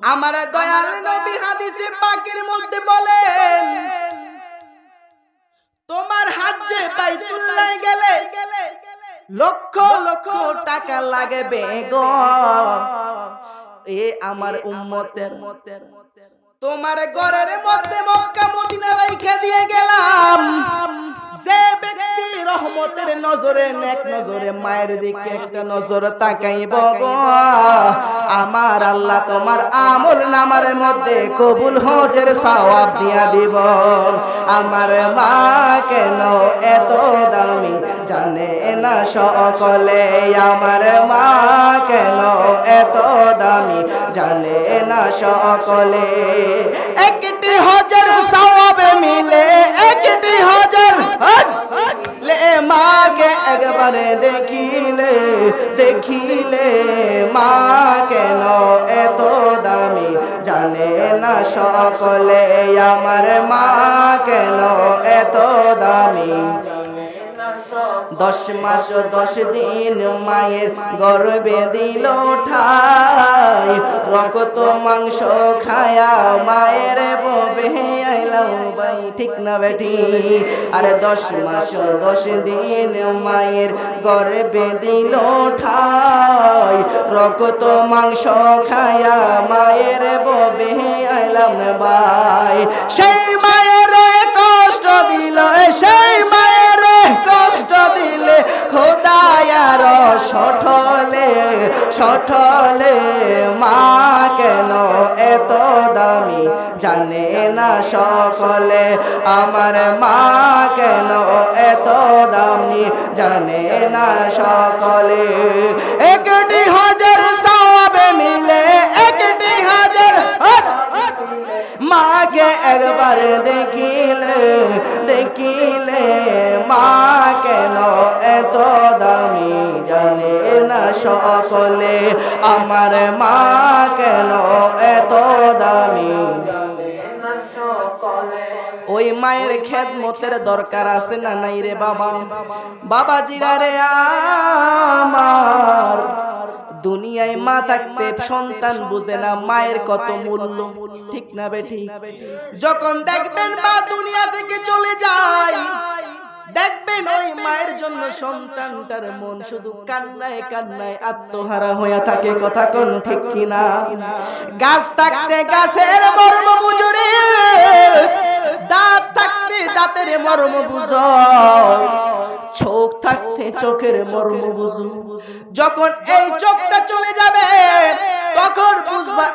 আমার দয়াল নবী হাদিসে পাকের মধ্যে বলেন, তোমার হজ্জে বাইতুল্লাহ গেলে লক্ষ লক্ষ টাকা লাগবে গো। এ আমার উম্মতের, তোমার ঘরের মধ্যে মক্কা মদিনা রাইখা দিয়ে গেলাম। যে ব্যক্তি রহমতের নজরে নেক নজরে মায়ের দিকে একটা নজর তাকাইব গো, আমার আল্লাহ তোমার আমল নামার মধ্যে কবুল হজের সওয়াব দিয়া দিব। আমার মা কেন এত দামি জানে না সকলে, আমার মা কেন এত দামি জানে না সকলে। একটি হজের সওয়াব মিলে, একটি হজের লে মাকে একবারে দেখিলে, দেখিলে মা কেন এত দামি জানে না সকলে, আমার মা কেন এত দামি। 10 মাস 10 দিন মায়ের গর্ভে দিল ঠাই, রক্ত মাংস খায়া মায়ের ববে আইলাম ভাই, ঠিক না বেটি? আরে 10 মাস 10 দিন মায়ের গর্ভে দিল ঠাই, রক্ত মাংস খায়া মায়ের ববে আইলাম ভাই। সেই মায়ের কষ্ট দিল, সেই মায়ের কষ্ট দিলে খোদায়ার সঠলে, সঠলে মা কেন এত দামি জানে না সকলে, আমার মা কেন এত দামি জানে না সকলে। একটি হজের সওয়াব মিলে, একটি হজের মাকে একবার দেখিলে, দেখিলে মা কেন এত দামি জানে না সকলে, আমার মা কেন এত দামি। ওই মায়ের খেদমতের দরকার আছে না নাই রে বাবা? বাবাজিরা রে আমার, দুনিয়ায় মা থাকতে সন্তান বুঝে না মায়ের কত মূল্য, ঠিক না বেটি? যখন দেখবেন মা দুনিয়া থেকে চলে যায়, দেখবেন ওই মায়ের জন্য সন্তানটার মন শুধু কান্নায় কান্নায় আত্মহারা হয়ে থাকে। কথা কোন ঠিক কিনা? গাছ থাকতে গাছের মর্ম বুঝরে, দাঁত থাকতে দাঁতের মর্ম বুঝো, চোখ থাকতে চোখের মর্ম বুঝো। যখন এই চোখটা চলে যাবে তখন বুঝবা